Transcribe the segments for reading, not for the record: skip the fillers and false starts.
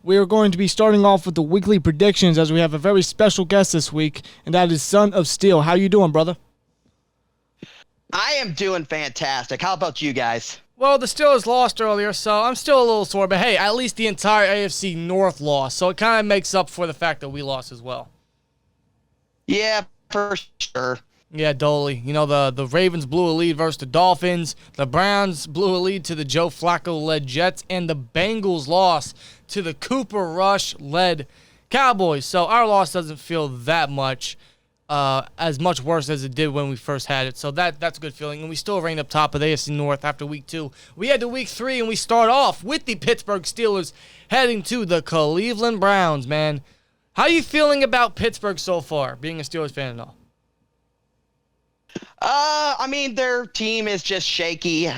We are going to be starting off with the weekly predictions as we have a very special guest this week, and that is Son of Steel. How you doing, brother? I am doing fantastic. How about you guys? Well, the Steelers lost earlier, so I'm still a little sore. But hey, at least the entire AFC North lost, so it kind of makes up for the fact that we lost as well. Yeah, for sure. Yeah, Dolly. You know, the Ravens blew a lead versus the Dolphins. The Browns blew a lead to the Joe Flacco-led Jets. And the Bengals lost to the Cooper Rush-led Cowboys. So our loss doesn't feel that much, as much worse as it did when we first had it. So that's a good feeling. And we still reigned up top of the AFC North after Week 2. We head to Week 3, and we start off with the Pittsburgh Steelers heading to the Cleveland Browns, man. How are you feeling about Pittsburgh so far, being a Steelers fan and all? I mean, their team is just shaky.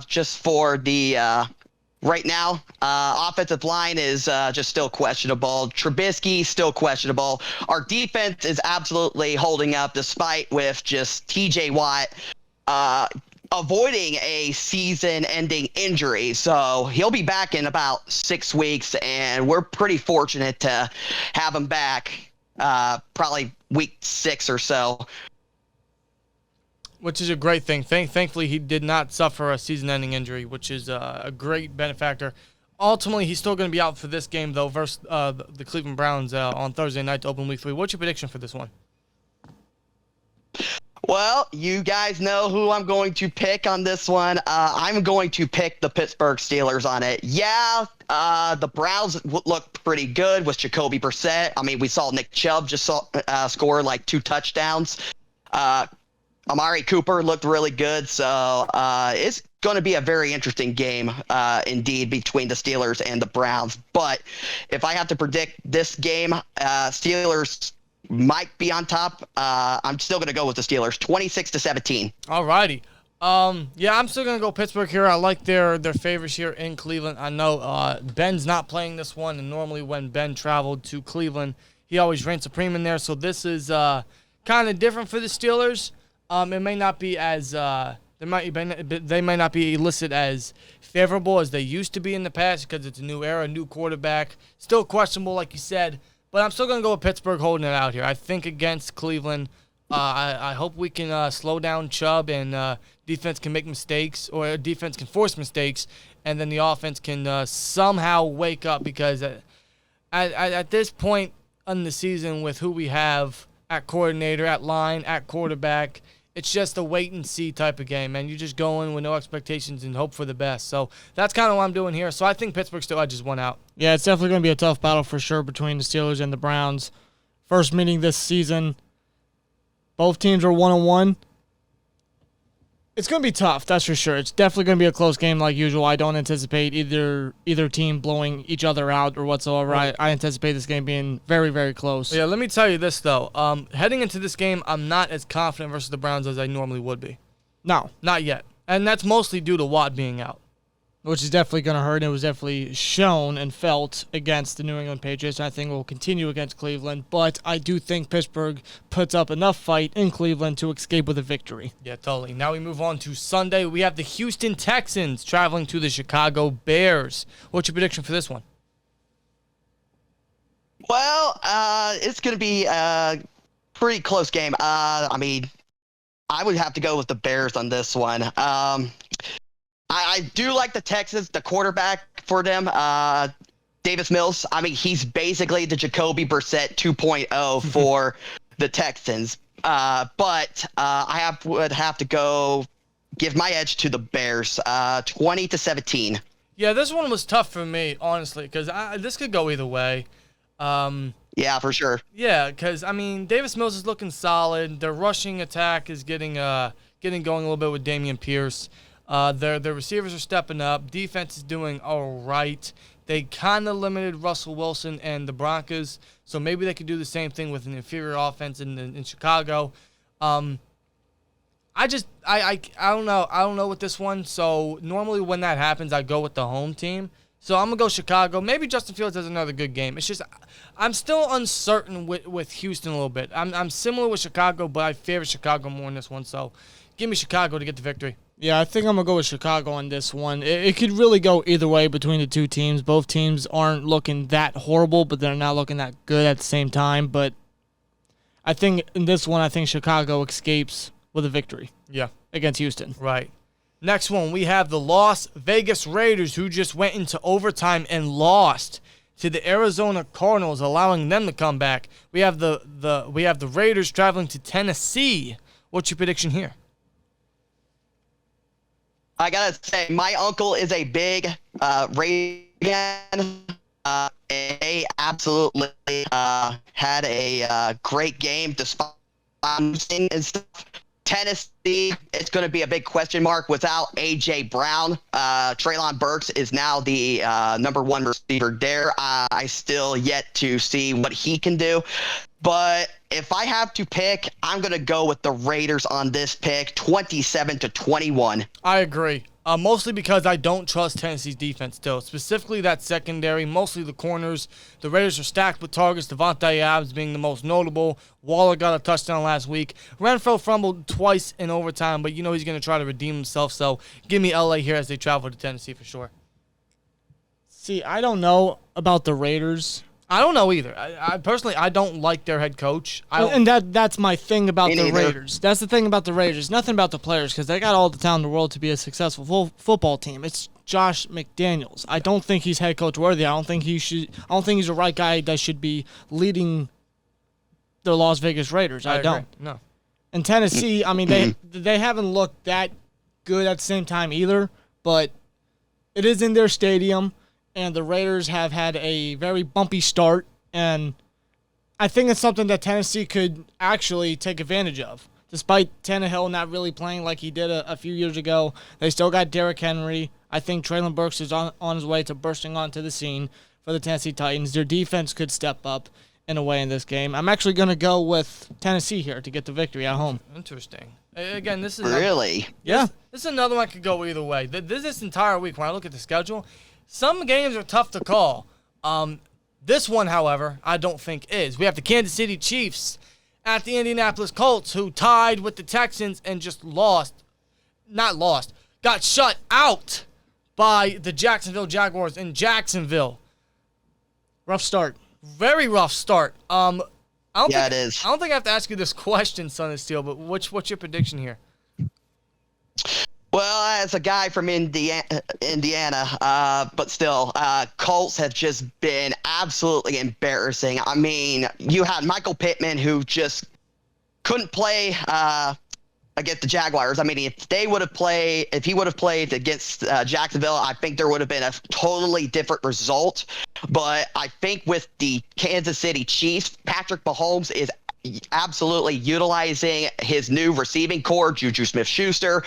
Just for the right now, offensive line is just still questionable. Trubisky still questionable. Our defense is absolutely holding up, despite with just T.J. Watt avoiding a season-ending injury. So he'll be back in about 6 weeks, and we're pretty fortunate to have him back. Probably week 6 or so. Which is a great thing. Thankfully, he did not suffer a season-ending injury, which is a great benefactor. Ultimately, he's still going to be out for this game, though, versus the Cleveland Browns on Thursday night to open Week 3. What's your prediction for this one? Well, you guys know who I'm going to pick on this one. I'm going to pick the Pittsburgh Steelers on it. Yeah, the Browns look pretty good with Jacoby Brissett. I mean, we saw Nick Chubb just score like 2 touchdowns. Amari Cooper looked really good, so it's going to be a very interesting game indeed between the Steelers and the Browns. But if I have to predict this game, Steelers might be on top. I'm still going to go with the Steelers, 26-17. All righty. Yeah, I'm still going to go Pittsburgh here. I like their favorites here in Cleveland. I know Ben's not playing this one, and normally when Ben traveled to Cleveland, he always reigned supreme in there. So this is kind of different for the Steelers. It may not be as they might not be listed as favorable as they used to be in the past because it's a new era, new quarterback, still questionable like you said. But I'm still gonna go with Pittsburgh holding it out here. I think against Cleveland, I hope we can slow down Chubb and defense can make mistakes or defense can force mistakes, and then the offense can somehow wake up because at this point in the season with who we have at coordinator, at line, at quarterback, it's just a wait-and-see type of game, man. You just go in with no expectations and hope for the best. So that's kind of what I'm doing here. So I think Pittsburgh still edges one out. Yeah, it's definitely going to be a tough battle for sure between the Steelers and the Browns. First meeting this season. Both teams are 1-1. It's going to be tough, that's for sure. It's definitely going to be a close game like usual. I don't anticipate either team blowing each other out or whatsoever. I anticipate this game being very, very close. Yeah, let me tell you this, though. Heading into this game, I'm not as confident versus the Browns as I normally would be. No. Not yet. And that's mostly due to Watt being out. Which is definitely going to hurt. It was definitely shown and felt against the New England Patriots. And I think it will continue against Cleveland. But I do think Pittsburgh puts up enough fight in Cleveland to escape with a victory. Yeah, totally. Now we move on to Sunday. We have the Houston Texans traveling to the Chicago Bears. What's your prediction for this one? Well, it's going to be a pretty close game. I mean, I would have to go with the Bears on this one. I do like the Texans, the quarterback for them, Davis Mills. I mean, he's basically the Jacoby Brissett 2.0 for the Texans. But I would have to give my edge to the Bears, 20-17. Yeah, this one was tough for me, honestly, because this could go either way. Yeah, for sure. Yeah, because, I mean, Davis Mills is looking solid. Their rushing attack is getting going a little bit with Dameon Pierce. Their receivers are stepping up. Defense is doing all right. They kind of limited Russell Wilson and the Broncos, so maybe they could do the same thing with an inferior offense in Chicago. I don't know. I don't know with this one. So normally when that happens, I go with the home team. So I'm gonna go Chicago. Maybe Justin Fields has another good game. It's just I'm still uncertain with Houston a little bit. I'm similar with Chicago, but I favor Chicago more in this one. So Give me Chicago to get the victory. Yeah, I think I'm going to go with Chicago on this one. It could really go either way between the two teams. Both teams aren't looking that horrible, but they're not looking that good at the same time. But I think in this one, I think Chicago escapes with a victory. Yeah. Against Houston. Right. Next one, we have the Las Vegas Raiders, who just went into overtime and lost to the Arizona Cardinals, allowing them to come back. We have the Raiders traveling to Tennessee. What's your prediction here? I gotta say, my uncle is a big Raiders fan. They absolutely had a great game despite losing and stuff. Tennessee, it's going to be a big question mark without A.J. Brown. Treylon Burks is now the number one receiver there. I still yet to see what he can do. But if I have to pick, I'm going to go with the Raiders on this pick, 27-21. I agree. Mostly because I don't trust Tennessee's defense still, specifically that secondary, mostly the corners. The Raiders are stacked with targets, Devontae Adams being the most notable. Waller got a touchdown last week. Renfro fumbled twice in overtime, but you know he's going to try to redeem himself, so give me L.A. here as they travel to Tennessee for sure. See, I don't know about the Raiders. I don't know either. I personally, I don't like their head coach. And that's my thing about the Raiders. That's the thing about the Raiders. Nothing about the players, because they got all the talent in the world to be a successful football team. It's Josh McDaniels. I don't think he's head coach worthy. I don't think he's the right guy that should be leading the Las Vegas Raiders. I don't. No. And Tennessee, I mean, they haven't looked that good at the same time either, but it is in their stadium. And the Raiders have had a very bumpy start, and I think it's something that Tennessee could actually take advantage of. Despite Tannehill not really playing like he did a few years ago, they still got Derrick Henry. I think Treylon Burks is on his way to bursting onto the scene for the Tennessee Titans. Their defense could step up in a way in this game. I'm actually going to go with Tennessee here to get the victory at home. Interesting. Again, this is really? Yeah. This is another one that could go either way. This entire week, when I look at the schedule, some games are tough to call. This one, however, I don't think is. We have the Kansas City Chiefs at the Indianapolis Colts, who tied with the Texans and just got shut out by the Jacksonville Jaguars in Jacksonville. Rough start. Very rough start. It is. I don't think I have to ask you this question, Son of Steel, but what's your prediction here? Well, as a guy from Indiana, but still, Colts have just been absolutely embarrassing. I mean, you had Michael Pittman, who just couldn't play against the Jaguars. I mean, if he would have played against Jacksonville, I think there would have been a totally different result. But I think with the Kansas City Chiefs, Patrick Mahomes is absolutely utilizing his new receiving core, Juju Smith-Schuster,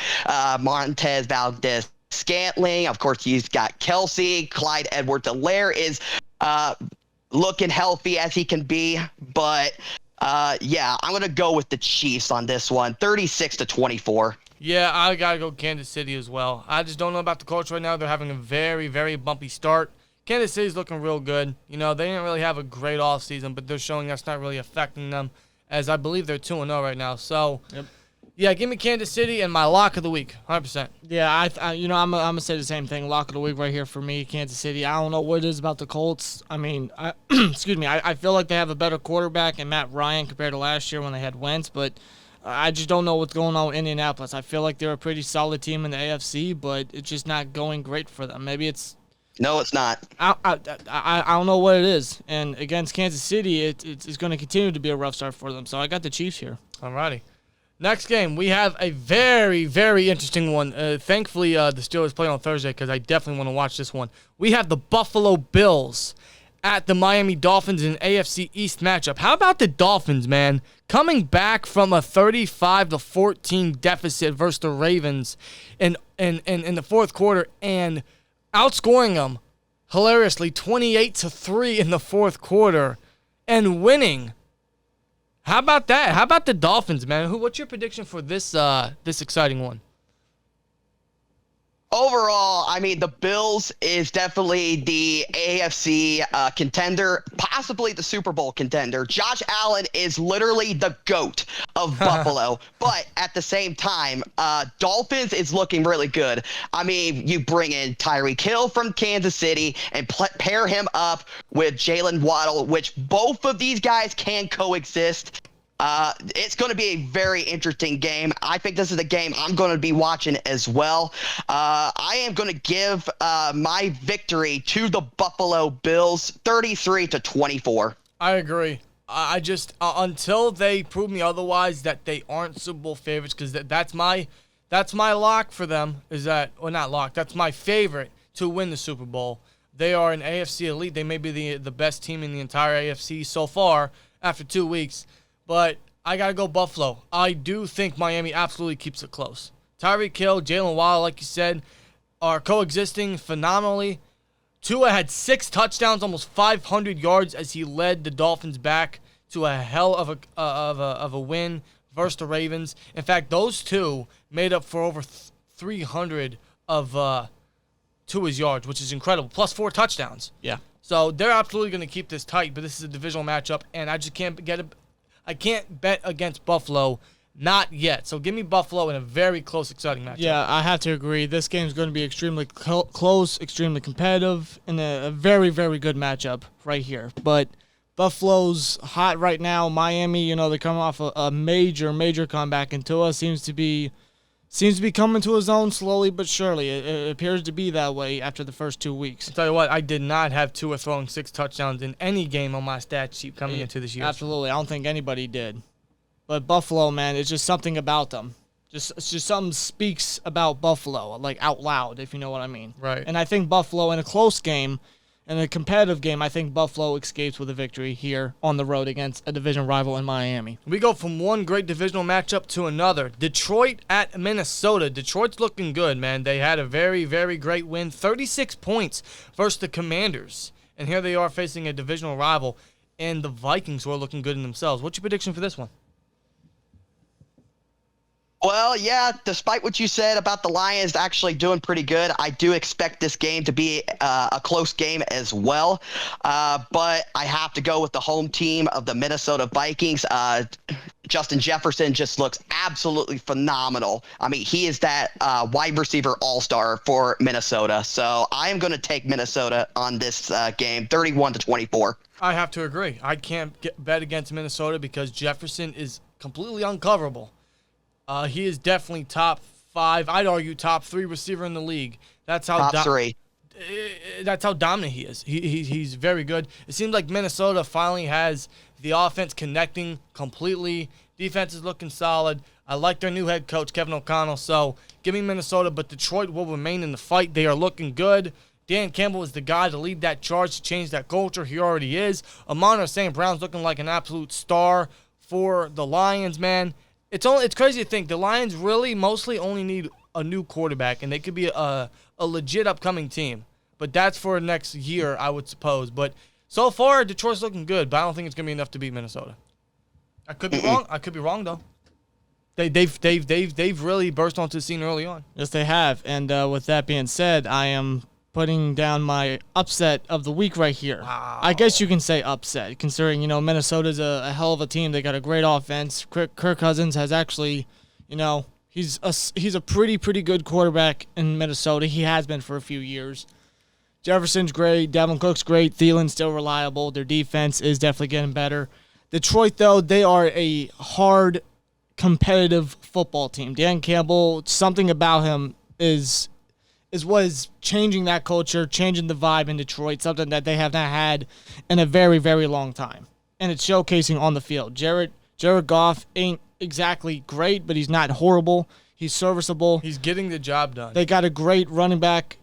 Montez Valdez-Scantling. Of course, he's got Kelsey. Clyde Edwards-Helaire is looking healthy as he can be. But, yeah, I'm going to go with the Chiefs on this one, 36-24. Yeah, I got to go Kansas City as well. I just don't know about the Colts right now. They're having a very, very bumpy start. Kansas City's looking real good. You know, they didn't really have a great offseason, but they're showing that's not really affecting them, as I believe they're 2-0 right now. So, yeah, give me Kansas City and my lock of the week, 100%. Yeah, I'm going to say the same thing. Lock of the week right here for me, Kansas City. I don't know what it is about the Colts. I mean, excuse me, I feel like they have a better quarterback in Matt Ryan compared to last year when they had Wentz, but I just don't know what's going on with Indianapolis. I feel like they're a pretty solid team in the AFC, but it's just not going great for them. Maybe it's... No, it's not. I don't know what it is. And against Kansas City, it's going to continue to be a rough start for them. So I got the Chiefs here. Alrighty. Next game, we have a very, very interesting one. Thankfully, the Steelers play on Thursday because I definitely want to watch this one. We have the Buffalo Bills at the Miami Dolphins in an AFC East matchup. How about the Dolphins, man? Coming back from a 35-14 deficit versus the Ravens in the fourth quarter and outscoring them hilariously 28-3 in the fourth quarter and winning. How about that? How about the Dolphins, man? What's your prediction for this exciting one? Overall, I mean, the Bills is definitely the AFC contender, possibly the Super Bowl contender. Josh Allen is literally the GOAT of Buffalo. But at the same time, Dolphins is looking really good. I mean, you bring in Tyreek Hill from Kansas City and pair him up with Jalen Waddle, which both of these guys can coexist. It's going to be a very interesting game. I think this is a game I'm going to be watching as well. I am going to give my victory to the Buffalo Bills, 33-24. I agree. I just until they prove me otherwise that they aren't Super Bowl favorites, because that's my lock for them. Is that, or not lock? That's my favorite to win the Super Bowl. They are an AFC elite. They may be the best team in the entire AFC so far after 2 weeks. But I got to go Buffalo. I do think Miami absolutely keeps it close. Tyreek Hill, Jalen Waddle, like you said, are coexisting phenomenally. Tua had 6 touchdowns, almost 500 yards as he led the Dolphins back to a hell of a win versus the Ravens. In fact, those two made up for over 300 of Tua's yards, which is incredible, plus 4 touchdowns. Yeah. So they're absolutely going to keep this tight, but this is a divisional matchup, and I just can't I can't bet against Buffalo, not yet. So give me Buffalo in a very close, exciting matchup. Yeah, I have to agree. This game is going to be extremely close, extremely competitive, and a very, very good matchup right here. But Buffalo's hot right now. Miami, they're coming off a major, major comeback, and Tua seems to be coming to his own slowly but surely. It appears to be that way after the first 2 weeks. I'll tell you what, I did not have Tua throwing 6 touchdowns in any game on my stat sheet coming into this year. Absolutely. I don't think anybody did. But Buffalo, man, it's just something about them. It's just something speaks about Buffalo, like out loud, if you know what I mean. Right. And I think Buffalo, in a close game, in a competitive game, I think Buffalo escapes with a victory here on the road against a division rival in Miami. We go from one great divisional matchup to another. Detroit at Minnesota. Detroit's looking good, man. They had a very, very great win, 36 points versus the Commanders. And here they are facing a divisional rival, and the Vikings, who are looking good in themselves. What's your prediction for this one? Well, yeah, despite what you said about the Lions actually doing pretty good, I do expect this game to be a close game as well. But I have to go with the home team of the Minnesota Vikings. Justin Jefferson just looks absolutely phenomenal. I mean, he is that wide receiver all-star for Minnesota. So I am going to take Minnesota on this game, 31-24. I have to agree. I can't bet against Minnesota because Jefferson is completely uncoverable. He is definitely top 5. I'd argue top 3 receiver in the league. That's how top 3. That's how dominant he is. He's very good. It seems like Minnesota finally has the offense connecting completely. Defense is looking solid. I like their new head coach, Kevin O'Connell. So give me Minnesota, but Detroit will remain in the fight. They are looking good. Dan Campbell is the guy to lead that charge to change that culture. He already is. Amon St. Brown's looking like an absolute star for the Lions, man. It's crazy to think the Lions really mostly only need a new quarterback, and they could be a legit upcoming team. But that's for next year, I would suppose. But so far, Detroit's looking good, but I don't think it's gonna be enough to beat Minnesota. I could be wrong. I could be wrong though. They've really burst onto the scene early on. Yes, they have. And with that being said, I am putting down my upset of the week right here. Wow. I guess you can say upset, considering, Minnesota's a hell of a team. They got a great offense. Kirk Cousins has actually, he's a pretty good quarterback in Minnesota. He has been for a few years. Jefferson's great. Dalvin Cook's great. Thielen's still reliable. Their defense is definitely getting better. Detroit, though, they are a hard, competitive football team. Dan Campbell, something about him is what is changing that culture, changing the vibe in Detroit, something that they have not had in a very, very long time. And it's showcasing on the field. Jared Goff ain't exactly great, but he's not horrible. He's serviceable. He's getting the job done. They got a great running back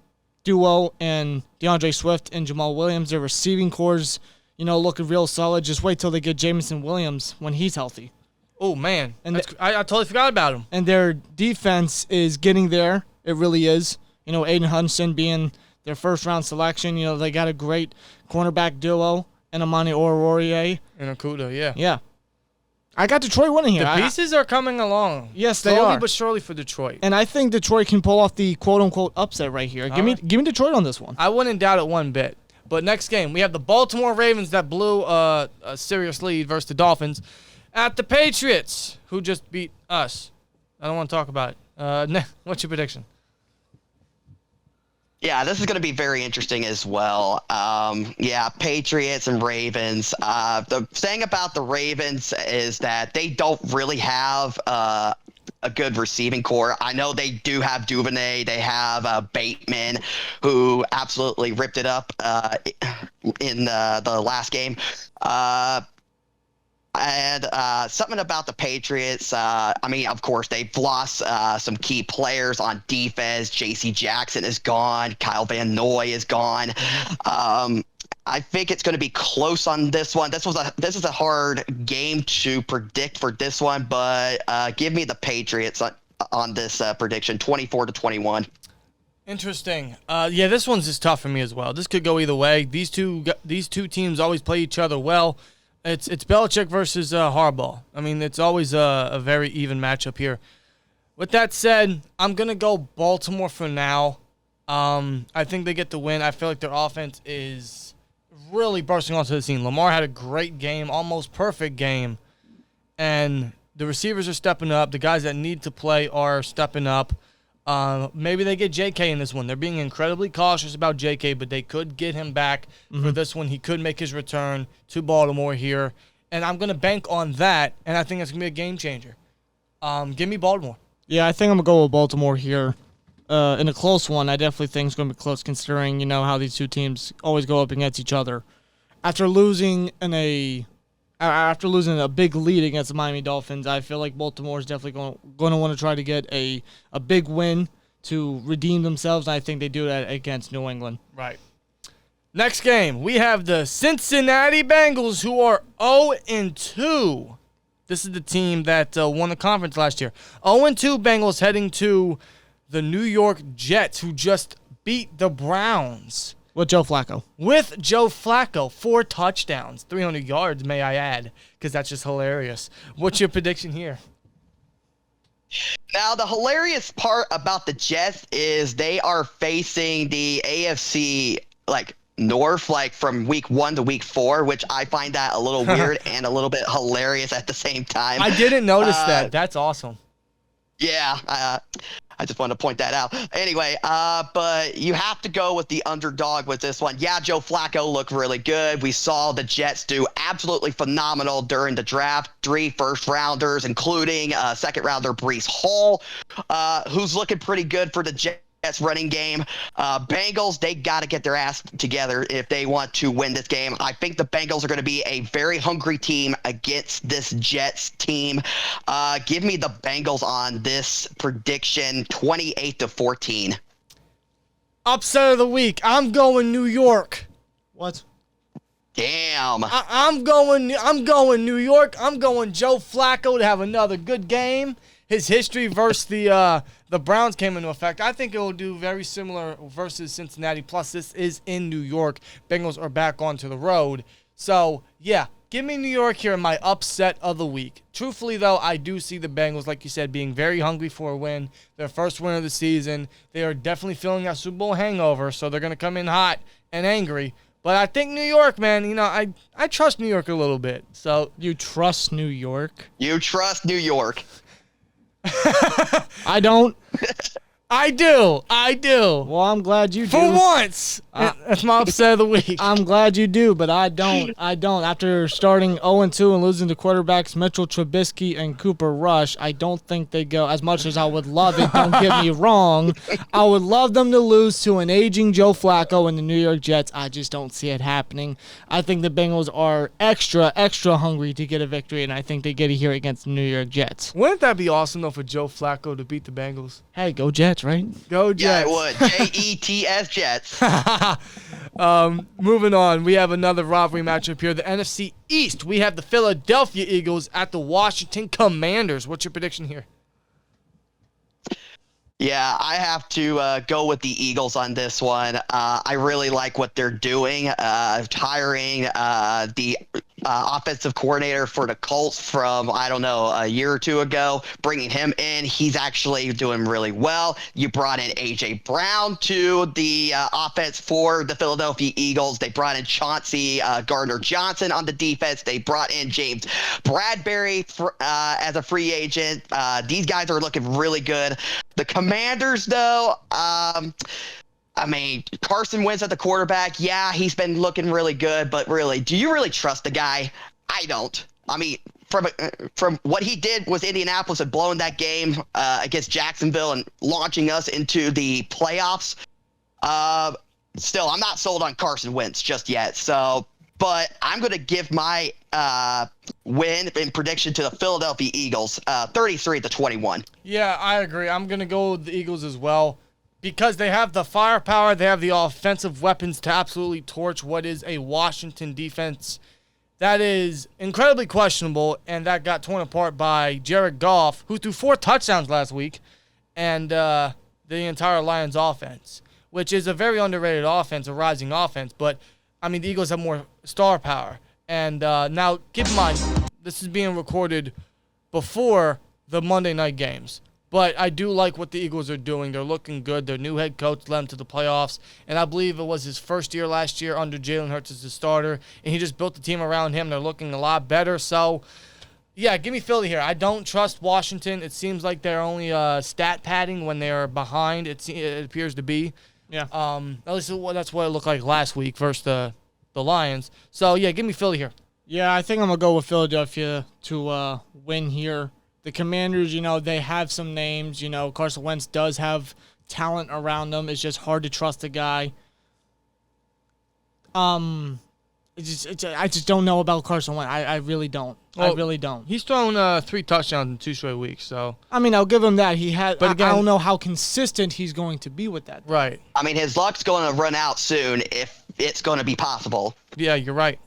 duo in DeAndre Swift and Jamal Williams. Their receiving cores, looking real solid. Just wait till they get Jameson Williams when he's healthy. Oh, man. And I totally forgot about him. And their defense is getting there. It really is. Aiden Hudson being their first-round selection. They got a great cornerback duo in Amani Oruwariye. And Okuda, yeah. Yeah. I got Detroit winning here. The pieces are coming along. Yes, they slowly are. but surely for Detroit. And I think Detroit can pull off the quote-unquote upset right here. Give me Detroit on this one. I wouldn't doubt it one bit. But next game, we have the Baltimore Ravens that blew a serious lead versus the Dolphins at the Patriots, who just beat us. I don't want to talk about it. What's your prediction? Yeah, this is going to be very interesting as well. Patriots and Ravens. The thing about the Ravens is that they don't really have a good receiving core. I know they do have Duvernay. They have Bateman, who absolutely ripped it up in the last game. And something about the Patriots, of course, they've lost some key players on defense. J.C. Jackson is gone. Kyle Van Noy is gone. I think it's going to be close on this one. This is a hard game to predict for this one, but give me the Patriots on this prediction, 24-21. Interesting. This one's just tough for me as well. This could go either way. These two teams always play each other well. It's Belichick versus Harbaugh. I mean, it's always a very even matchup here. With that said, I'm going to go Baltimore for now. I think they get the win. I feel like their offense is really bursting onto the scene. Lamar had a great game, almost perfect game. And the receivers are stepping up. The guys that need to play are stepping up. Maybe they get J.K. in this one. They're being incredibly cautious about J.K., but they could get him back for this one. He could make his return to Baltimore here. And I'm going to bank on that, and I think it's going to be a game changer. Give me Baltimore. Yeah, I think I'm going to go with Baltimore here. In a close one, I definitely think it's going to be close considering, how these two teams always go up against each other. After losing a big lead against the Miami Dolphins, I feel like Baltimore is definitely going to want to try to get a big win to redeem themselves, and I think they do that against New England. Right. Next game, we have the Cincinnati Bengals, who are 0-2. This is the team that won the conference last year. 0-2 Bengals heading to the New York Jets, who just beat the Browns. With Joe Flacco. 4 touchdowns, 300 yards, may I add, because that's just hilarious. What's your prediction here? Now, the hilarious part about the Jets is they are facing the AFC, North, from week 1 to week 4, which I find that a little weird and a little bit hilarious at the same time. I didn't notice that. That's awesome. Yeah, I just wanted to point that out. Anyway, but you have to go with the underdog with this one. Yeah, Joe Flacco looked really good. We saw the Jets do absolutely phenomenal during the draft. 3 first-rounders, including second-rounder Breece Hall, who's looking pretty good for the Jets running game. Bengals, they got to get their ass together if they want to win this game. I think the Bengals are going to be a very hungry team against this Jets team. Give me the Bengals on this prediction, 28-14. Upset of the week. I'm going New York. What? Damn. I'm going New York. I'm going Joe Flacco to have another good game. His history versus the Browns came into effect. I think it will do very similar versus Cincinnati. Plus, this is in New York. Bengals are back onto the road. So, yeah, give me New York here in my upset of the week. Truthfully, though, I do see the Bengals, like you said, being very hungry for a win. Their first win of the season. They are definitely feeling that Super Bowl hangover, so they're going to come in hot and angry. But I think New York, man, I trust New York a little bit. So you trust New York? You trust New York. I don't. I do. Well, I'm glad you do. For once. That's my upset of the week. I'm glad you do, but I don't. After starting 0-2 and losing to quarterbacks Mitchell Trubisky and Cooper Rush, I don't think they go, as much as I would love it, don't get me wrong. I would love them to lose to an aging Joe Flacco and the New York Jets. I just don't see it happening. I think the Bengals are extra hungry to get a victory, and I think they get it here against the New York Jets. Wouldn't that be awesome, though, for Joe Flacco to beat the Bengals? Hey, go Jets, right? Go Jets. Yeah, it would. Jets, Jets. Moving on, we have another rivalry matchup here. The NFC East, we have the Philadelphia Eagles at the Washington Commanders. What's your prediction here? Yeah, I have to go with the Eagles on this one. I really like what they're doing, hiring the offensive coordinator for the Colts from, I don't know, a year or two ago, bringing him in. He's actually doing really well. You brought in A.J. Brown to the offense for the Philadelphia Eagles. They brought in Chauncey Gardner-Johnson on the defense. They brought in James Bradbury as a free agent. These guys are looking really good. The Commanders, though, I mean, Carson Wentz at the quarterback, yeah, he's been looking really good, but really, do you really trust the guy? I don't. I mean, from what he did with Indianapolis and blowing that game against Jacksonville and launching us into the playoffs, still, I'm not sold on Carson Wentz just yet. So, but I'm going to give my win in prediction to the Philadelphia Eagles, 33-21. Yeah, I agree. I'm going to go with the Eagles as well. Because they have the firepower, they have the offensive weapons to absolutely torch what is a Washington defense that is incredibly questionable, and that got torn apart by Jared Goff, who threw 4 touchdowns last week, and the entire Lions offense, which is a very underrated offense, a rising offense. But, I mean, the Eagles have more star power. And now, keep in mind, this is being recorded before the Monday night games. But I do like what the Eagles are doing. They're looking good. Their new head coach led them to the playoffs. And I believe it was his first year last year under Jalen Hurts as the starter. And he just built the team around him. They're looking a lot better. So, yeah, give me Philly here. I don't trust Washington. It seems like they're only stat padding when they're behind. It appears to be. Yeah. At least that's what it looked like last week versus the Lions. So, yeah, give me Philly here. Yeah, I think I'm going to go with Philadelphia to win here. The Commanders, they have some names. Carson Wentz does have talent around them. It's just hard to trust the guy. I just don't know about Carson Wentz. I really don't. Well, I really don't. He's thrown 3 touchdowns in 2 straight weeks. So I mean, I'll give him that. But again, I don't know how consistent he's going to be with that. Right. I mean, his luck's going to run out soon if it's going to be possible. Yeah, you're right.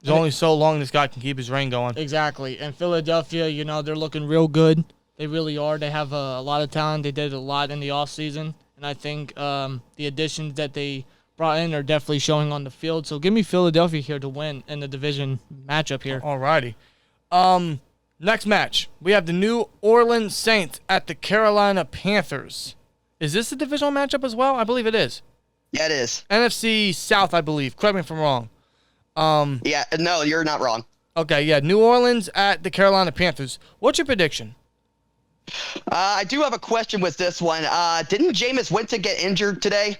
There's only so long this guy can keep his reign going. Exactly. And Philadelphia, they're looking real good. They really are. They have a lot of talent. They did a lot in the offseason. And I think the additions that they brought in are definitely showing on the field. So give me Philadelphia here to win in the division matchup here. All righty. Next match, we have the New Orleans Saints at the Carolina Panthers. Is this a divisional matchup as well? I believe it is. Yeah, it is. NFC South, I believe. Correct me if I'm wrong. Yeah, no, you're not wrong. Okay, yeah, New Orleans at the Carolina Panthers. What's your prediction? I do have a question with this one. Didn't Jameis Winston get injured today?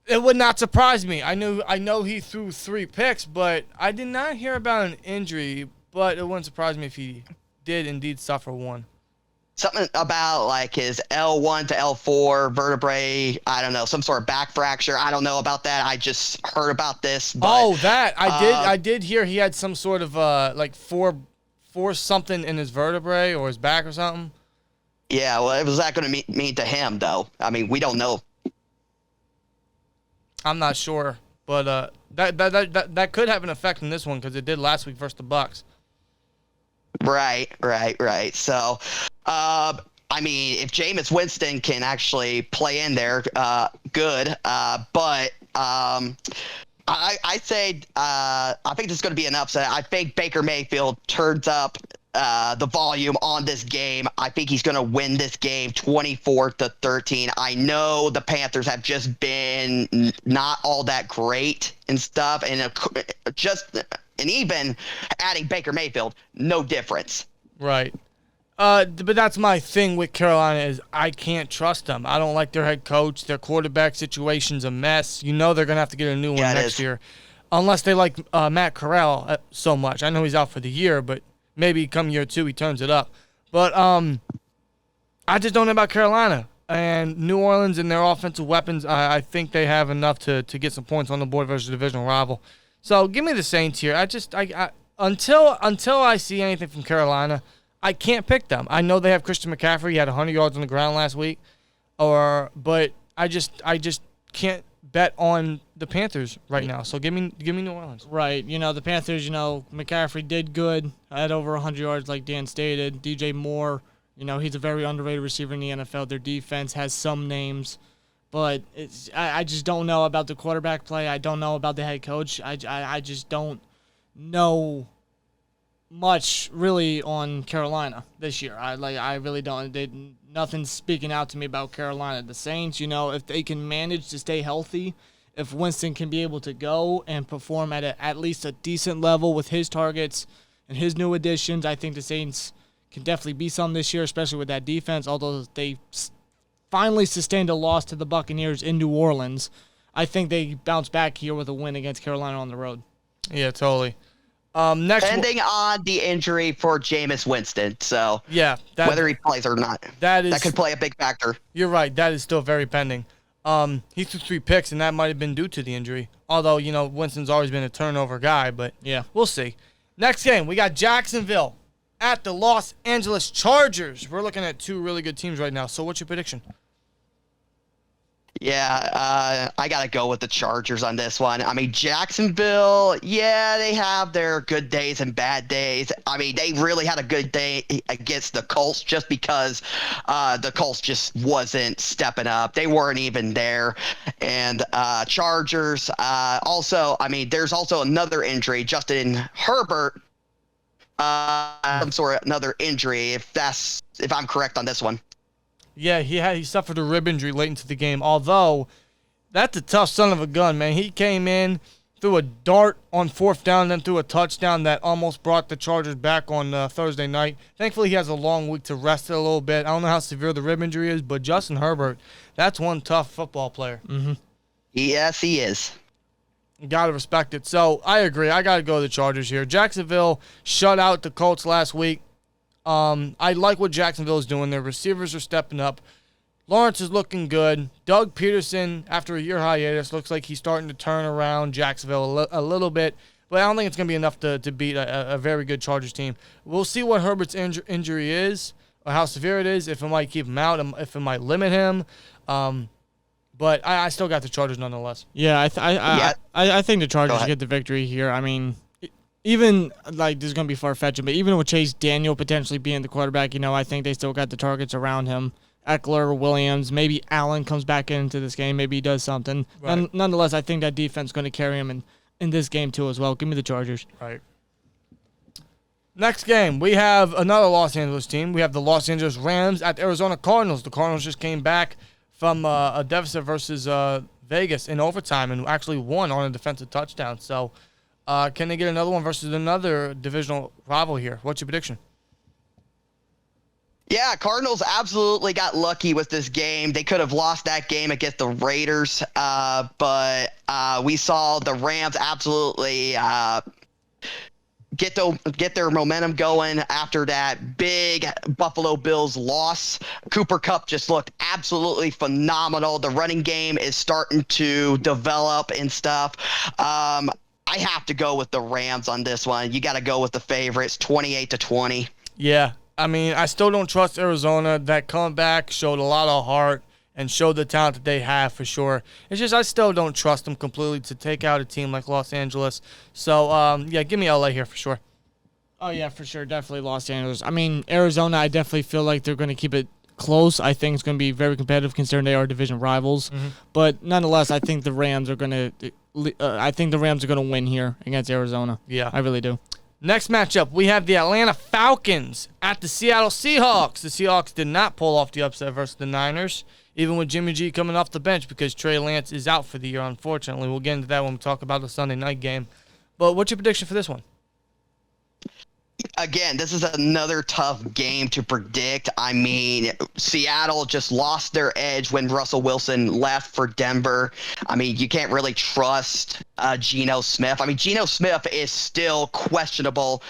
It would not surprise me. I know he threw 3 picks, but I did not hear about an injury, but it wouldn't surprise me if he did indeed suffer one. Something about like his L1 to L4 vertebrae, I don't know, some sort of back fracture. I don't know about that. I just heard about this. But, I did hear he had some sort of like four something in his vertebrae or his back or something. Yeah, well, what was that going to mean to him though? I mean, we don't know. I'm not sure, but that could have an effect in this one because it did last week versus the Bucs. Right. So, I mean, if Jameis Winston can actually play in there, good. But I say I think this is going to be an upset. I think Baker Mayfield turns up the volume on this game. I think he's going to win this game 24-13. I know the Panthers have just been not all that great and stuff, and even adding Baker Mayfield, no difference. Right. But that's my thing with Carolina is I can't trust them. I don't like their head coach. Their quarterback situation's a mess. They're going to have to get a new one next year. Unless they like Matt Corral so much. I know he's out for the year, but maybe come year 2 he turns it up. But I just don't know about Carolina. And New Orleans and their offensive weapons, I think they have enough to get some points on the board versus a divisional rival. So give me the Saints here. Until I see anything from Carolina, I can't pick them. I know they have Christian McCaffrey. He had 100 yards on the ground last week, but I just can't bet on the Panthers right now. So give me New Orleans. Right. The Panthers. McCaffrey did good. Had over 100 yards, like Dan stated. DJ Moore. He's a very underrated receiver in the NFL. Their defense has some names. But I just don't know about the quarterback play. I don't know about the head coach. I just don't know much really on Carolina this year. I really don't. Nothing's speaking out to me about Carolina. The Saints, if they can manage to stay healthy, if Winston can be able to go and perform at least a decent level with his targets and his new additions, I think the Saints can definitely be some this year, especially with that defense. Although they finally sustained a loss to the Buccaneers in New Orleans, I think they bounce back here with a win against Carolina on the road. Yeah, totally. Depending on the injury for Jameis Winston, so yeah, whether he plays or not, that could play a big factor. You're right. That is still very pending. He threw 3 picks, and that might have been due to the injury. Although, Winston's always been a turnover guy, but yeah, we'll see. Next game, we got Jacksonville at the Los Angeles Chargers. We're looking at 2 really good teams right now. So what's your prediction? Yeah, I got to go with the Chargers on this one. I mean, Jacksonville, yeah, they have their good days and bad days. I mean, they really had a good day against the Colts just because the Colts just wasn't stepping up. They weren't even there. And Chargers, also, I mean, there's also another injury. Justin Herbert, some sort of another injury, if I'm correct on this one. Yeah, he suffered a rib injury late into the game. Although, that's a tough son of a gun, man. He came in, threw a dart on 4th down, then threw a touchdown that almost brought the Chargers back on Thursday night. Thankfully, he has a long week to rest it a little bit. I don't know how severe the rib injury is, but Justin Herbert, that's one tough football player. Mm-hmm. Yes, he is. You got to respect it. So, I agree. I got to go to the Chargers here. Jacksonville shut out the Colts last week. I like what Jacksonville is doing. Their receivers are stepping up. Lawrence is looking good. Doug Peterson, after a year hiatus, looks like he's starting to turn around Jacksonville a little bit. But I don't think it's going to be enough to beat a very good Chargers team. We'll see what Herbert's injury is, or how severe it is, if it might keep him out, if it might limit him. But I still got the Chargers nonetheless. Yeah, I think the Chargers get the victory here. I mean, even, like, this is going to be far-fetched, but even with Chase Daniel potentially being the quarterback, I think they still got the targets around him. Eckler, Williams, maybe Allen comes back into this game. Maybe he does something. Right. And nonetheless, I think that defense is going to carry him in this game, too, as well. Give me the Chargers. Right. Next game, we have another Los Angeles team. We have the Los Angeles Rams at the Arizona Cardinals. The Cardinals just came back from a deficit versus Vegas in overtime and actually won on a defensive touchdown. So, can they get another one versus another divisional rival here? What's your prediction? Yeah, Cardinals absolutely got lucky with this game. They could have lost that game against the Raiders, but we saw the Rams absolutely get their momentum going after that big Buffalo Bills loss. Cooper Kupp just looked absolutely phenomenal. The running game is starting to develop and stuff. I have to go with the Rams on this one. You got to go with the favorites, 28-20. Yeah, I mean, I still don't trust Arizona. That comeback showed a lot of heart and showed the talent that they have for sure. It's just I still don't trust them completely to take out a team like Los Angeles. So, yeah, give me LA here for sure. Oh, yeah, for sure. Definitely Los Angeles. I mean, Arizona, I definitely feel like they're going to keep it close. I think it's going to be very competitive considering they are division rivals. Mm-hmm. But nonetheless, I think the Rams are going to win here against Arizona. Yeah. I really do. Next matchup, we have the Atlanta Falcons at the Seattle Seahawks. The Seahawks did not pull off the upset versus the Niners, even with Jimmy G coming off the bench because Trey Lance is out for the year, unfortunately. We'll get into that when we talk about the Sunday night game. But what's your prediction for this one? Again, this is another tough game to predict. I mean, Seattle just lost their edge when Russell Wilson left for Denver. I mean, you can't really trust Geno Smith. I mean, Geno Smith is still questionable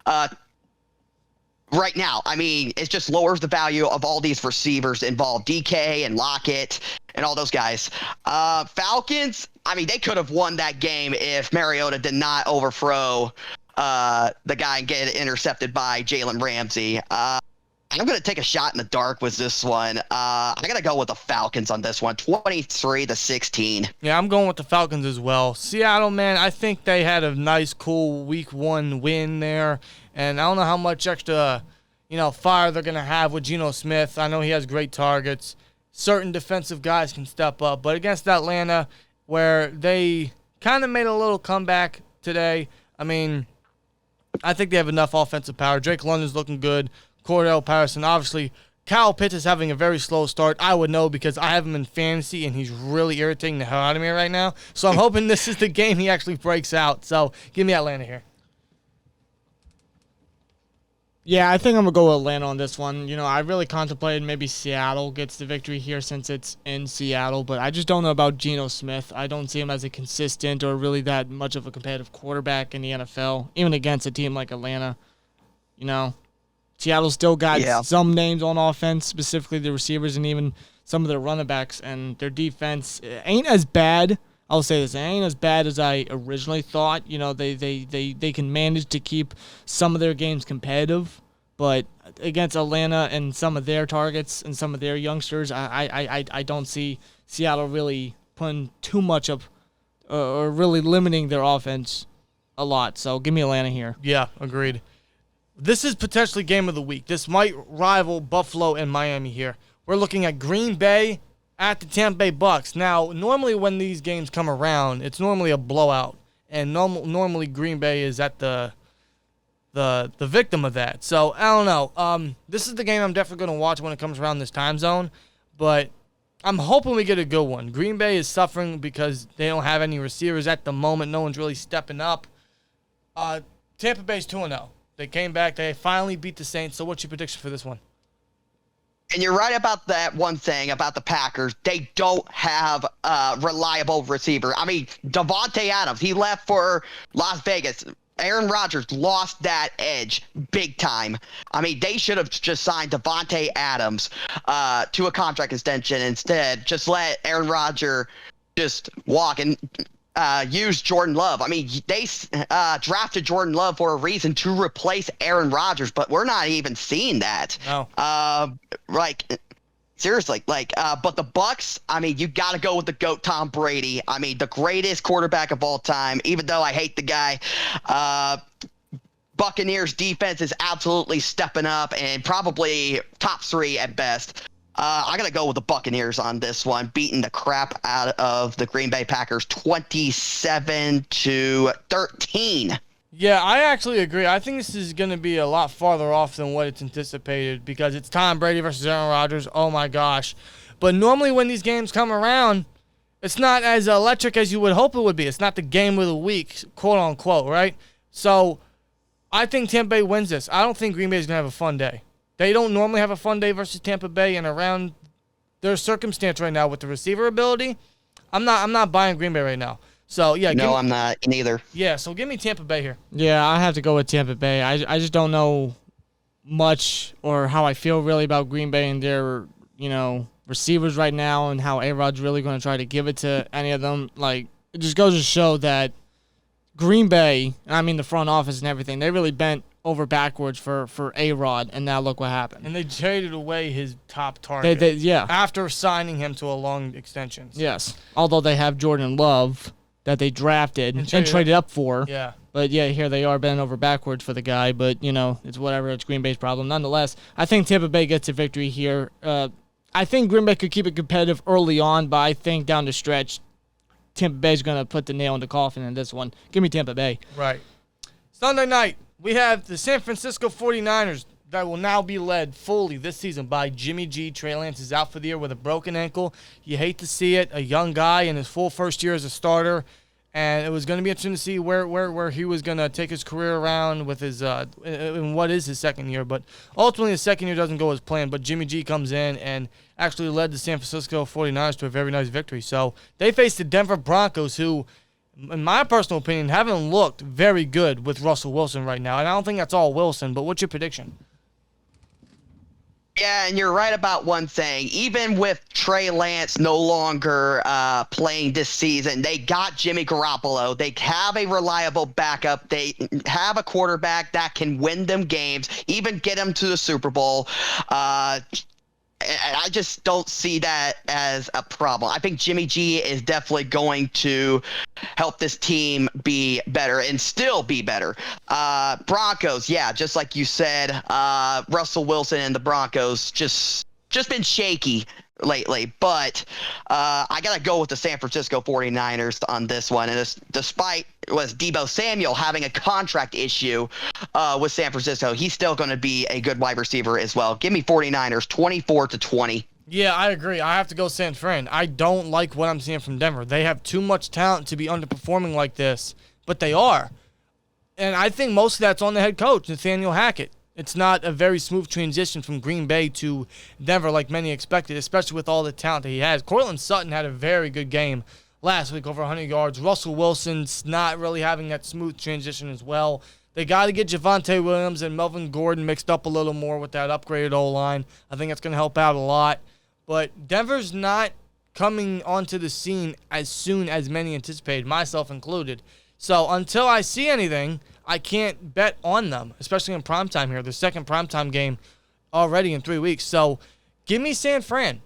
right now. I mean, it just lowers the value of all these receivers involved, DK and Lockett and all those guys. Falcons, I mean, they could have won that game if Mariota did not overthrow the guy and get intercepted by Jalen Ramsey. I'm going to take a shot in the dark with this one. I got to go with the Falcons on this one, 23-16. Yeah, I'm going with the Falcons as well. Seattle, man, I think they had a nice, cool Week 1 win there, and I don't know how much extra, fire they're going to have with Geno Smith. I know he has great targets. Certain defensive guys can step up, but against Atlanta, where they kind of made a little comeback today, I mean, I think they have enough offensive power. Drake London's looking good. Cordell Patterson, obviously. Kyle Pitts is having a very slow start. I would know because I have him in fantasy, and he's really irritating the hell out of me right now. So I'm hoping this is the game he actually breaks out. So give me Atlanta here. Yeah, I think I'm going to go with Atlanta on this one. You know, I really contemplated maybe Seattle gets the victory here since it's in Seattle, but I just don't know about Geno Smith. I don't see him as a consistent or really that much of a competitive quarterback in the NFL, even against a team like Atlanta. You know, Seattle still got some names on offense, specifically the receivers and even some of their running backs, and their defense ain't as bad. I'll say this, it ain't as bad as I originally thought. You know, they can manage to keep some of their games competitive, but against Atlanta and some of their targets and some of their youngsters, I don't see Seattle really putting too much up or really limiting their offense a lot. So give me Atlanta here. Yeah, agreed. This is potentially game of the week. This might rival Buffalo and Miami here. We're looking at Green Bay at the Tampa Bay Bucks. Now, normally when these games come around, it's normally a blowout, and normally Green Bay is at the victim of that. So I don't know. This is the game I'm definitely going to watch when it comes around this time zone, but I'm hoping we get a good one. Green Bay is suffering because they don't have any receivers at the moment. No one's really stepping up. Tampa Bay's 2-0. They came back. They finally beat the Saints. So what's your prediction for this one? And you're right about that one thing about the Packers. They don't have a reliable receiver. I mean, Davante Adams, he left for Las Vegas. Aaron Rodgers lost that edge big time. I mean, they should have just signed Davante Adams to a contract extension instead. Just let Aaron Rodgers just walk and use Jordan Love. I mean, they drafted Jordan Love for a reason to replace Aaron Rodgers, but we're not even seeing that. No. Seriously, but the Bucks, I mean, you got to go with the GOAT Tom Brady. I mean, the greatest quarterback of all time, even though I hate the guy. Buccaneers defense is absolutely stepping up and probably top 3 at best. I got to go with the Buccaneers on this one, beating the crap out of the Green Bay Packers 27-13. Yeah, I actually agree. I think this is going to be a lot farther off than what it's anticipated because it's Tom Brady versus Aaron Rodgers. Oh, my gosh. But normally when these games come around, it's not as electric as you would hope it would be. It's not the game of the week, quote unquote, right? So I think Tampa Bay wins this. I don't think Green Bay is going to have a fun day. They don't normally have a fun day versus Tampa Bay, and around their circumstance right now with the receiver ability, I'm not buying Green Bay right now. So yeah, no, I'm not neither. Yeah, so give me Tampa Bay here. Yeah, I have to go with Tampa Bay. I just don't know much or how I feel really about Green Bay and their receivers right now, and how A-Rod's really going to try to give it to any of them. Like, it just goes to show that Green Bay, I mean the front office and everything, they really bent over backwards for A-Rod, and now look what happened. And they traded away his top target. Yeah. After signing him to a long extension. Yes. Although they have Jordan Love that they drafted and traded up for. Yeah. But yeah, here they are bent over backwards for the guy. But, it's whatever. It's Green Bay's problem. Nonetheless, I think Tampa Bay gets a victory here. I think Green Bay could keep it competitive early on, but I think down the stretch, Tampa Bay's going to put the nail in the coffin in this one. Give me Tampa Bay. Right. Sunday night, we have the San Francisco 49ers that will now be led fully this season by Jimmy G. Trey Lance is out for the year with a broken ankle. You hate to see it. A young guy in his full first year as a starter. And it was going to be interesting to see where he was going to take his career around with his in what is his second year. But ultimately, his second year doesn't go as planned. But Jimmy G comes in and actually led the San Francisco 49ers to a very nice victory. So they faced the Denver Broncos, who, in my personal opinion, haven't looked very good with Russell Wilson right now. And I don't think that's all Wilson. But what's your prediction? Yeah, and you're right about one thing. Even with Trey Lance no longer playing this season, they got Jimmy Garoppolo. They have a reliable backup. They have a quarterback that can win them games, even get them to the Super Bowl. I just don't see that as a problem. I think Jimmy G is definitely going to help this team be better and still be better. Broncos, yeah, just like you said, Russell Wilson and the Broncos just been shaky lately. But I got to go with the San Francisco 49ers on this one. And despite was Deebo Samuel having a contract issue with San Francisco, he's still going to be a good wide receiver as well. Give me 49ers 24-20. Yeah, I agree. I have to go San Fran. I don't like what I'm seeing from Denver. They have too much talent to be underperforming like this, but they are. And I think most of that's on the head coach, Nathaniel Hackett. It's not a very smooth transition from Green Bay to Denver like many expected, especially with all the talent that he has. Cortland Sutton had a very good game last week, over 100 yards. Russell Wilson's not really having that smooth transition as well. They got to get Javonte Williams and Melvin Gordon mixed up a little more with that upgraded O-line. I think that's going to help out a lot. But Denver's not coming onto the scene as soon as many anticipated, myself included. So until I see anything, I can't bet on them, especially in primetime here. The second primetime game already in 3 weeks. So give me San Fran.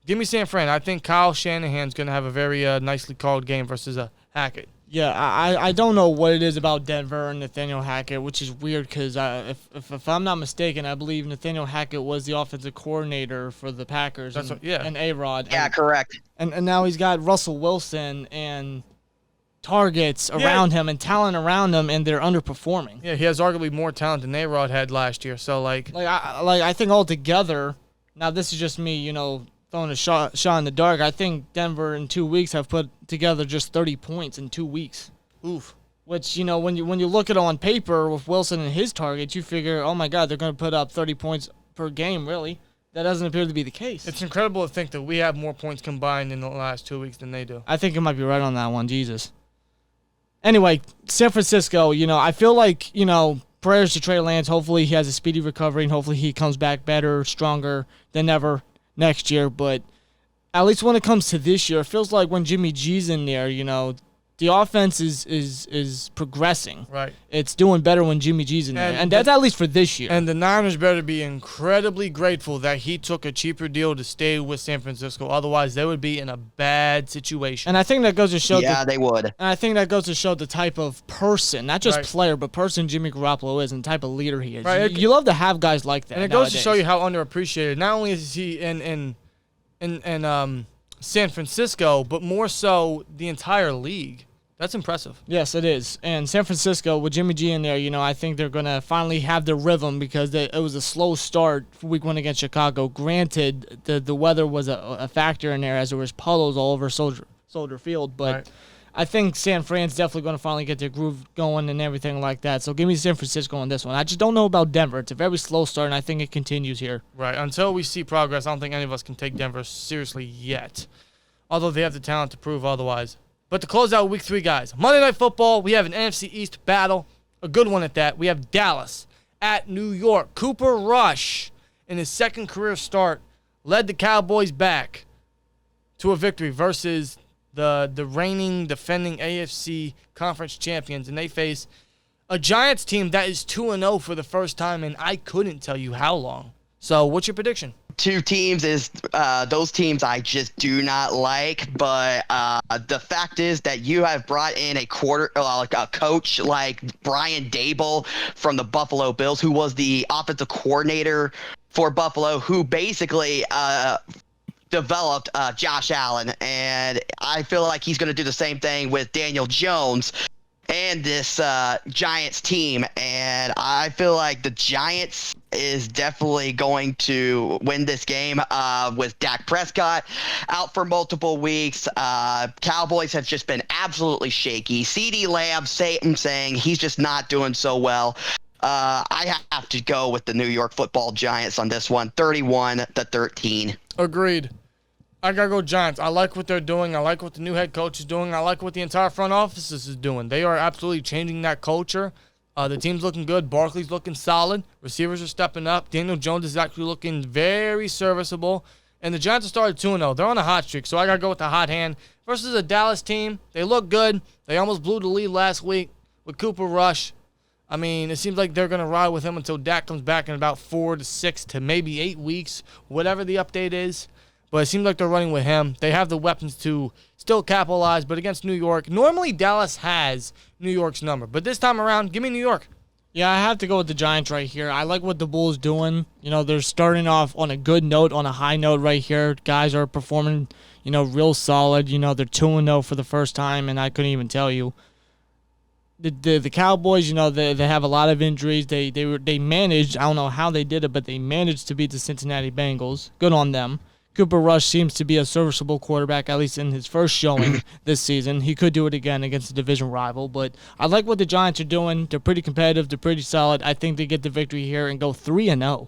Give me San Fran. I think Kyle Shanahan's going to have a very nicely called game versus Hackett. Yeah, I don't know what it is about Denver and Nathaniel Hackett, which is weird because if I'm not mistaken, I believe Nathaniel Hackett was the offensive coordinator for the Packers and A-Rod. Yeah, correct. And now he's got Russell Wilson and targets around him and talent around him, and they're underperforming. Yeah, he has arguably more talent than A-Rod had last year. So I think altogether, now this is just me, throwing a shot in the dark. I think Denver in 2 weeks have put together just 30 points in 2 weeks. Oof. Which, when you look at it on paper with Wilson and his targets, you figure, oh my God, they're going to put up 30 points per game, really. That doesn't appear to be the case. It's incredible to think that we have more points combined in the last 2 weeks than they do. I think you might be right on that one, Jesus. Anyway, San Francisco, I feel like, prayers to Trey Lance. Hopefully he has a speedy recovery, and hopefully he comes back better, stronger than ever next year. But at least when it comes to this year, it feels like when Jimmy G's in there, the offense is progressing. Right. It's doing better when Jimmy G's in there. And that's at least for this year. And the Niners better be incredibly grateful that he took a cheaper deal to stay with San Francisco. Otherwise, they would be in a bad situation. And I think that goes to show they would. And I think that goes to show the type of person, not just player, but person Jimmy Garoppolo is and the type of leader he is. Right. You love to have guys like that. And it goes to show you how underappreciated. Not only is he in San Francisco, but more so the entire league. That's impressive. Yes, it is. And San Francisco, with Jimmy G in there, I think they're going to finally have their rhythm because it was a slow start for week 1 against Chicago. Granted, the weather was a factor in there as there was puddles all over Soldier Field. But I think San Fran's definitely going to finally get their groove going and everything like that. So give me San Francisco on this one. I just don't know about Denver. It's a very slow start, and I think it continues here. Right. Until we see progress, I don't think any of us can take Denver seriously yet, although they have the talent to prove otherwise. But to close out Week 3, guys, Monday Night Football, we have an NFC East battle, a good one at that. We have Dallas at New York. Cooper Rush, in his second career start, led the Cowboys back to a victory versus the reigning, defending AFC Conference champions, and they face a Giants team that is 2-0 for the first time, and I couldn't tell you how long. So what's your prediction? Two teams is those teams I just do not like, but the fact is that you have brought in a coach like Brian Dable from the Buffalo Bills, who was the offensive coordinator for Buffalo, who basically developed Josh Allen, and I feel like he's going to do the same thing with Daniel Jones and this Giants team, and I feel like the Giants is definitely going to win this game with Dak Prescott out for multiple weeks. Cowboys have just been absolutely shaky. CeeDee Lamb saying he's just not doing so well. I have to go with the New York Football Giants on this one, 31-13. Agreed. I got to go Giants. I like what they're doing. I like what the new head coach is doing. I like what the entire front office is doing. They are absolutely changing that culture. The team's looking good. Barkley's looking solid. Receivers are stepping up. Daniel Jones is actually looking very serviceable. And the Giants have started 2-0. They're on a hot streak, so I got to go with the hot hand. Versus a Dallas team, they look good. They almost blew the lead last week with Cooper Rush. I mean, it seems like they're going to ride with him until Dak comes back in about 4 to 6 to maybe 8 weeks, whatever the update is. But it seems like they're running with him. They have the weapons to still capitalize, but against New York, normally Dallas has New York's number. But this time around, give me New York. Yeah, I have to go with the Giants right here. I like what the Bulls doing. They're starting off on a good note, on a high note right here. Guys are performing, real solid. They're 2-0 for the first time, and I couldn't even tell you. the Cowboys, they have a lot of injuries. They managed. I don't know how they did it, but they managed to beat the Cincinnati Bengals. Good on them. Cooper Rush seems to be a serviceable quarterback, at least in his first showing this season. He could do it again against a division rival, but I like what the Giants are doing. They're pretty competitive. They're pretty solid. I think they get the victory here and go 3-0.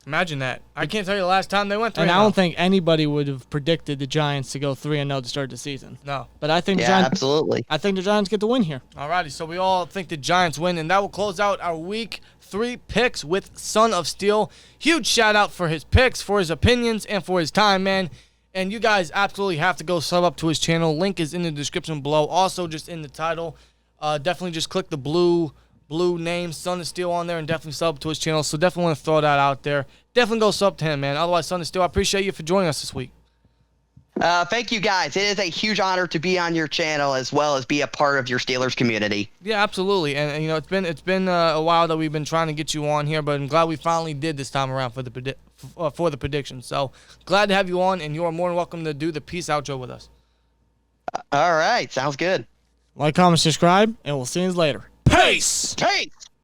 Imagine that. I can't tell you the last time they went 3-0. And I don't think anybody would have predicted the Giants to go 3-0 to start the season. No. But I think absolutely. I think the Giants get the win here. Alrighty, so we all think the Giants win, and that will close out our Week 3 picks with Son of Steel. Huge shout out for his picks, for his opinions, and for his time, man. And you guys absolutely have to go sub up to his channel. Link is in the description below. Also, just in the title. Definitely just click the blue name, Son of Steel, on there, and definitely sub to his channel. So definitely want to throw that out there. Definitely go sub to him, man. Otherwise, Son of Steel, I appreciate you for joining us this week. Thank you, guys. It is a huge honor to be on your channel as well as be a part of your Steelers community. Yeah, absolutely. And it's been a while that we've been trying to get you on here, but I'm glad we finally did this time around for the prediction. So glad to have you on, and you are more than welcome to do the peace outro with us. All right, sounds good. Like, comment, subscribe, and we'll see you later. Peace! Peace!